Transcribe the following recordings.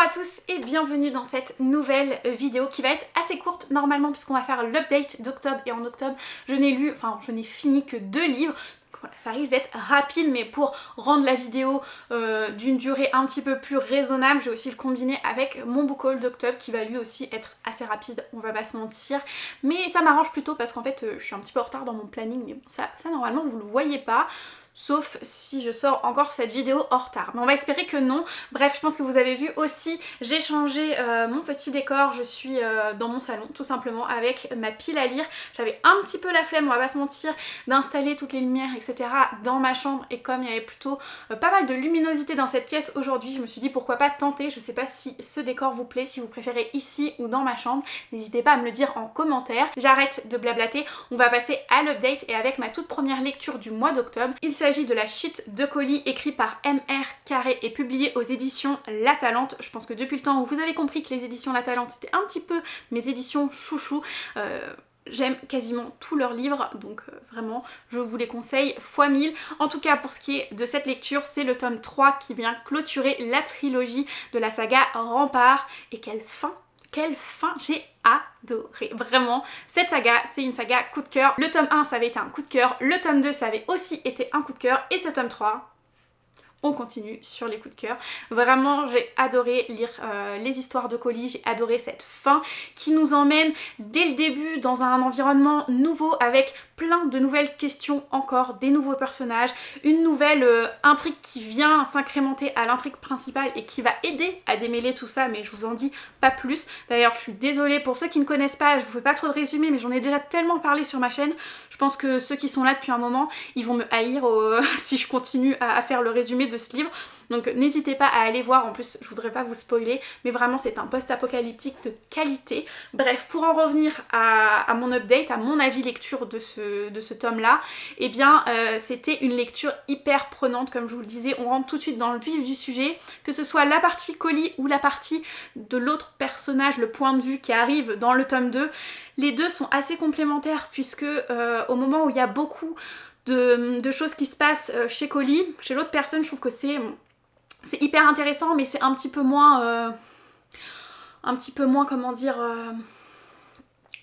à tous et bienvenue dans cette nouvelle vidéo qui va être assez courte normalement puisqu'on va faire l'update d'octobre et en octobre je n'ai fini que 2 livres. Voilà, ça risque d'être rapide mais pour rendre la vidéo d'une durée un petit peu plus raisonnable, j'ai aussi le combiné avec mon book haul d'octobre qui va lui aussi être assez rapide, on va pas se mentir. Mais ça m'arrange plutôt parce qu'en fait je suis un petit peu en retard dans mon planning, mais bon, ça normalement vous le voyez pas. Sauf si je sors encore cette vidéo en retard. Mais on va espérer que non. Bref, je pense que vous avez vu aussi, j'ai changé mon petit décor. Je suis dans mon salon, tout simplement, avec ma pile à lire. J'avais un petit peu la flemme, on va pas se mentir, d'installer toutes les lumières, etc. dans ma chambre. Et comme il y avait plutôt pas mal de luminosité dans cette pièce aujourd'hui, je me suis dit pourquoi pas tenter. Je sais pas si ce décor vous plaît, si vous préférez ici ou dans ma chambre. N'hésitez pas à me le dire en commentaire. J'arrête de blablater, on va passer à l'update et avec ma toute première lecture du mois d'octobre. Il s'agit de La Chute de Colis, écrit par M.R. Carré et publié aux éditions La Talente. Je pense que depuis le temps où vous avez compris que les éditions La Talente c'était un petit peu mes éditions chouchou. J'aime quasiment tous leurs livres, donc vraiment je vous les conseille fois 1000. En tout cas pour ce qui est de cette lecture, c'est le tome 3 qui vient clôturer la trilogie de la saga Rempart. Et quelle fin! Quelle fin, j'ai adoré, vraiment. Cette saga, c'est une saga coup de cœur. Le tome 1, ça avait été un coup de cœur. Le tome 2, ça avait aussi été un coup de cœur. Et ce tome 3, on continue sur les coups de cœur. Vraiment, j'ai adoré lire les histoires de Colis, j'ai adoré cette fin qui nous emmène dès le début dans un environnement nouveau avec plein de nouvelles questions encore, des nouveaux personnages, une nouvelle intrigue qui vient s'incrémenter à l'intrigue principale et qui va aider à démêler tout ça, mais je vous en dis pas plus. D'ailleurs, je suis désolée pour ceux qui ne connaissent pas, je vous fais pas trop de résumé, mais j'en ai déjà tellement parlé sur ma chaîne. Je pense que ceux qui sont là depuis un moment, ils vont me haïr si je continue à faire le résumé de ce livre. Donc n'hésitez pas à aller voir, en plus je voudrais pas vous spoiler, mais vraiment c'est un post-apocalyptique de qualité. Bref, pour en revenir à mon update, à mon avis lecture de ce tome là, eh bien c'était une lecture hyper prenante comme je vous le disais, on rentre tout de suite dans le vif du sujet, que ce soit la partie Colis ou la partie de l'autre personnage, le point de vue qui arrive dans le tome 2, les deux sont assez complémentaires puisque au moment où il y a beaucoup de choses qui se passent chez Colis, chez l'autre personne je trouve que c'est hyper intéressant mais c'est un petit peu moins comment dire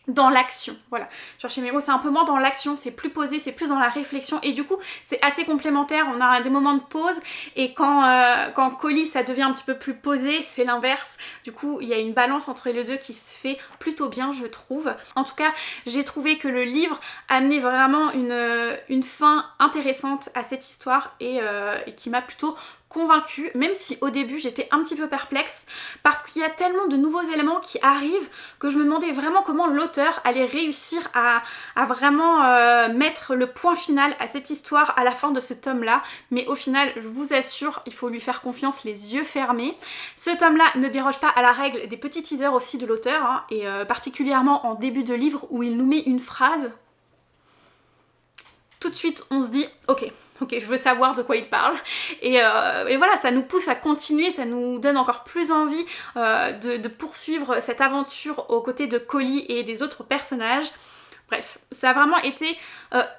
dans l'action, voilà, je cherchais mes mots, c'est un peu moins dans l'action, c'est plus posé, c'est plus dans la réflexion et du coup c'est assez complémentaire, on a des moments de pause et quand Colis ça devient un petit peu plus posé, c'est l'inverse, du coup il y a une balance entre les deux qui se fait plutôt bien je trouve. En tout cas j'ai trouvé que le livre amenait vraiment une fin intéressante à cette histoire et qui m'a plutôt convaincue, même si au début j'étais un petit peu perplexe parce qu'il y a tellement de nouveaux éléments qui arrivent que je me demandais vraiment comment l'auteur allait réussir à vraiment mettre le point final à cette histoire à la fin de ce tome là, mais au final je vous assure il faut lui faire confiance les yeux fermés. Ce tome là ne déroge pas à la règle des petits teasers aussi de l'auteur hein, et particulièrement en début de livre où il nous met une phrase, tout de suite on se dit ok, je veux savoir de quoi il parle et voilà, ça nous pousse à continuer, ça nous donne encore plus envie de poursuivre cette aventure aux côtés de Colis et des autres personnages. Bref, ça a vraiment été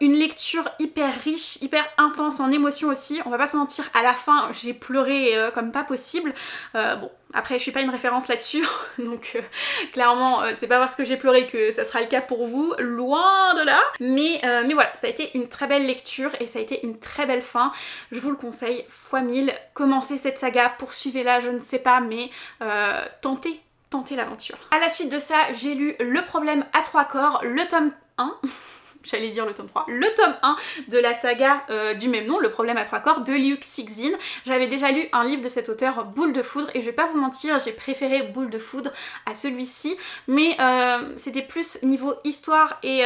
une lecture hyper riche, hyper intense en émotions aussi. On va pas se mentir, à la fin j'ai pleuré comme pas possible. Bon, après je suis pas une référence là-dessus, donc clairement c'est pas parce que j'ai pleuré que ça sera le cas pour vous, loin de là. Mais voilà, ça a été une très belle lecture et ça a été une très belle fin. Je vous le conseille fois 1000. Commencez cette saga, poursuivez-la, je ne sais pas, mais tentez l'aventure. À la suite de ça, j'ai lu Le Problème à 3 corps, le tome 1. J'allais dire le tome 3, le tome 1 de la saga du même nom, Le Problème à 3 corps de Liu Cixin. J'avais déjà lu un livre de cet auteur, Boule de foudre, et je vais pas vous mentir, j'ai préféré Boule de foudre à celui-ci, mais c'était plus niveau histoire et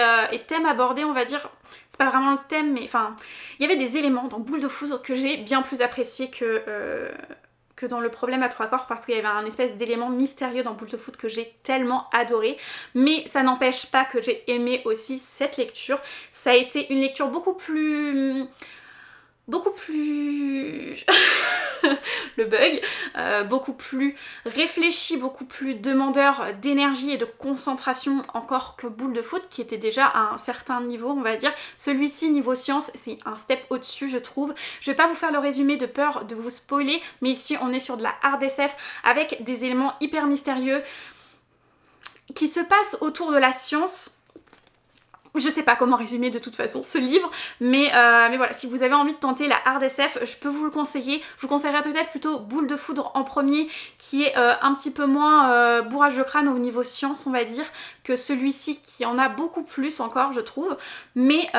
thème abordé, on va dire. C'est pas vraiment le thème, mais enfin, il y avait des éléments dans Boule de foudre que j'ai bien plus apprécié que dans Le Problème à 3 corps parce qu'il y avait un espèce d'élément mystérieux dans Boule de foudre que j'ai tellement adoré, mais ça n'empêche pas que j'ai aimé aussi cette lecture. Ça a été une lecture beaucoup plus beaucoup plus le bug, beaucoup plus réfléchi, beaucoup plus demandeur d'énergie et de concentration encore que Boule de Foot qui était déjà à un certain niveau on va dire. Celui-ci niveau science c'est un step au-dessus je trouve. Je vais pas vous faire le résumé de peur de vous spoiler mais ici on est sur de la hard SF avec des éléments hyper mystérieux qui se passent autour de la science. Je sais pas comment résumer de toute façon ce livre, mais voilà, si vous avez envie de tenter la hard SF, je peux vous le conseiller. Je vous conseillerais peut-être plutôt Boule de Foudre en premier, qui est un petit peu moins bourrage de crâne au niveau science, on va dire, que celui-ci qui en a beaucoup plus encore, je trouve. Mais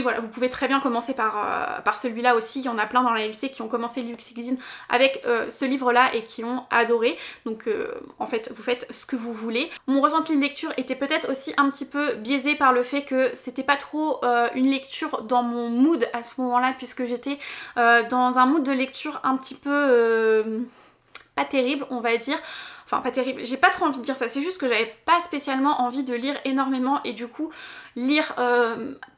voilà, vous pouvez très bien commencer par celui-là aussi. Il y en a plein dans la LC qui ont commencé Luxigzine avec ce livre-là et qui ont adoré. Donc en fait, vous faites ce que vous voulez. Mon ressenti de lecture était peut-être aussi un petit peu biaisé par le fait que c'était pas trop une lecture dans mon mood à ce moment-là puisque j'étais dans un mood de lecture un petit peu pas terrible on va dire. Enfin pas terrible, j'ai pas trop envie de dire ça, c'est juste que j'avais pas spécialement envie de lire énormément et du coup lire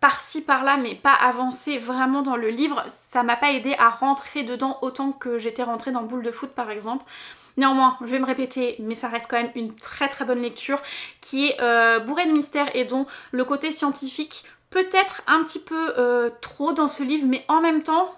par-ci par-là mais pas avancer vraiment dans le livre, ça m'a pas aidé à rentrer dedans autant que j'étais rentrée dans Boule de Foot par exemple. Néanmoins, je vais me répéter, mais ça reste quand même une très très bonne lecture qui est bourrée de mystères et dont le côté scientifique peut être un petit peu trop dans ce livre, mais en même temps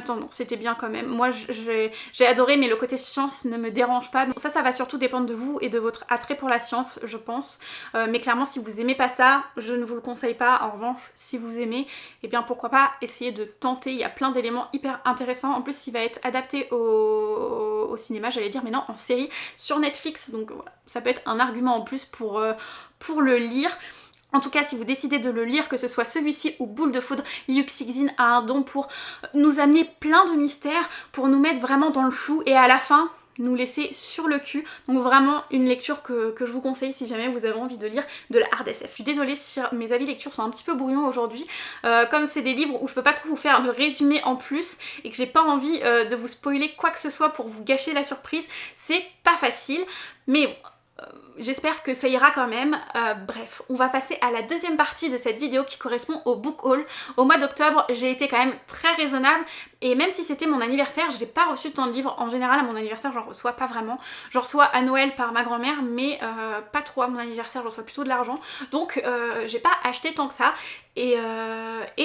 non, c'était bien quand même. Moi j'ai adoré mais le côté science ne me dérange pas. Donc ça va surtout dépendre de vous et de votre attrait pour la science je pense. Mais clairement si vous aimez pas ça, je ne vous le conseille pas. En revanche si vous aimez, eh bien pourquoi pas essayer de tenter. Il y a plein d'éléments hyper intéressants. En plus il va être adapté au cinéma, j'allais dire mais non en série sur Netflix. Donc voilà, ça peut être un argument en plus pour le lire. En tout cas, si vous décidez de le lire, que ce soit celui-ci ou Boule de Foudre, Luxigzine a un don pour nous amener plein de mystères, pour nous mettre vraiment dans le flou et à la fin nous laisser sur le cul. Donc vraiment une lecture que je vous conseille si jamais vous avez envie de lire de la hard SF. Je suis désolée si mes avis lecture sont un petit peu brouillons aujourd'hui. Comme c'est des livres où je peux pas trop vous faire de résumé en plus et que j'ai pas envie de vous spoiler quoi que ce soit pour vous gâcher la surprise, c'est pas facile. Mais bon, j'espère que ça ira quand même. Bref, on va passer à la deuxième partie de cette vidéo qui correspond au book haul. Au mois d'octobre, j'ai été quand même très raisonnable et même si c'était mon anniversaire, je n'ai pas reçu tant de livres. En général, à mon anniversaire, j'en reçois pas vraiment. J'en reçois à Noël par ma grand-mère, mais pas trop à mon anniversaire, j'en reçois plutôt de l'argent. Donc, j'ai pas acheté tant que ça et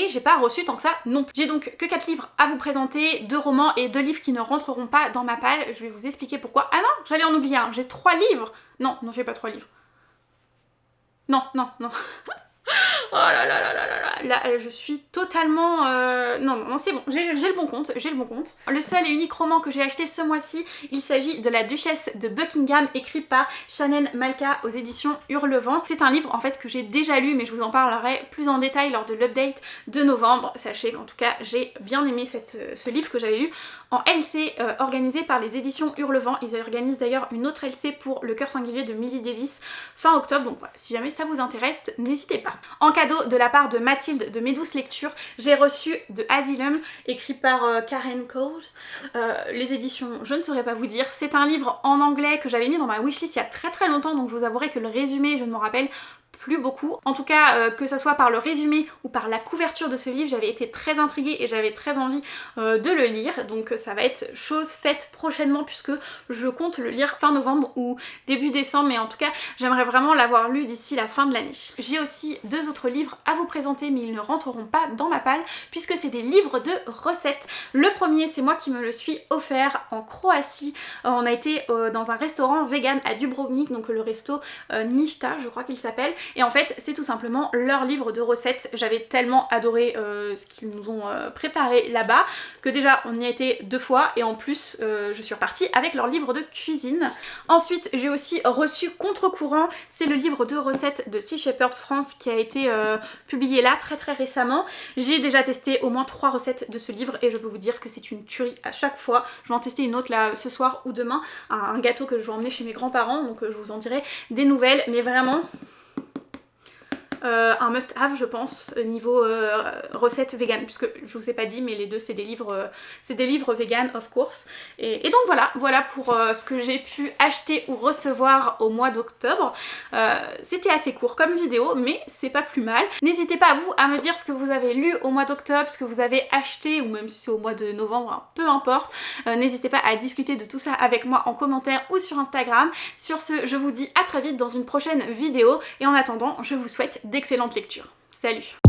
j'ai pas reçu tant que ça non plus. J'ai donc que 4 livres à vous présenter, 2 romans et 2 livres qui ne rentreront pas dans ma palle. Je vais vous expliquer pourquoi. Ah non, j'allais en oublier un, j'ai 3 livres. Non, j'ai pas 3 livres. Non. Oh là là là là là là, je suis totalement... Non, c'est bon, j'ai le bon compte, Le seul et unique roman que j'ai acheté ce mois-ci, il s'agit de La Duchesse de Buckingham, écrit par Shannon Malka aux éditions Hurlevent. C'est un livre en fait que j'ai déjà lu, mais je vous en parlerai plus en détail lors de l'update de novembre. Sachez qu'en tout cas, j'ai bien aimé ce livre que j'avais lu en LC organisé par les éditions Hurlevent. Ils organisent d'ailleurs une autre LC pour Le Cœur Singulier de Millie Davis fin octobre, donc voilà, si jamais ça vous intéresse, n'hésitez pas. En cadeau de la part de Mathilde de Mes Douces Lectures, j'ai reçu The Asylum, écrit par Karen Cowles. Les éditions, je ne saurais pas vous dire. C'est un livre en anglais que j'avais mis dans ma wishlist il y a très très longtemps, donc je vous avouerai que le résumé, je ne m'en rappelle plus beaucoup. En tout cas, que ça soit par le résumé ou par la couverture de ce livre, j'avais été très intriguée et j'avais très envie de le lire. Donc ça va être chose faite prochainement puisque je compte le lire fin novembre ou début décembre. Mais en tout cas, j'aimerais vraiment l'avoir lu d'ici la fin de l'année. J'ai aussi 2 autres livres à vous présenter mais ils ne rentreront pas dans ma palle puisque c'est des livres de recettes. Le premier, c'est moi qui me le suis offert en Croatie. On a été dans un restaurant vegan à Dubrovnik, donc le resto Nishta, je crois qu'il s'appelle. Et en fait, c'est tout simplement leur livre de recettes. J'avais tellement adoré ce qu'ils nous ont préparé là-bas que déjà on y a été 2 fois et en plus je suis repartie avec leur livre de cuisine. Ensuite, j'ai aussi reçu Contre-courant, c'est le livre de recettes de Sea Shepherd France qui a été publié là très récemment. J'ai déjà testé au moins 3 recettes de ce livre et je peux vous dire que c'est une tuerie à chaque fois. Je vais en tester une autre là ce soir ou demain, un gâteau que je vais emmener chez mes grands-parents, donc je vous en dirai des nouvelles, mais vraiment... un must-have je pense niveau recettes vegan, puisque je vous ai pas dit mais les deux c'est des livres vegan of course. Et donc voilà pour ce que j'ai pu acheter ou recevoir au mois d'octobre. C'était assez court comme vidéo mais c'est pas plus mal. N'hésitez pas vous à me dire ce que vous avez lu au mois d'octobre, ce que vous avez acheté ou même si c'est au mois de novembre, hein, peu importe. N'hésitez pas à discuter de tout ça avec moi en commentaire ou sur Instagram. Sur ce, je vous dis à très vite dans une prochaine vidéo et en attendant, je vous souhaite d'excellentes lectures. Salut!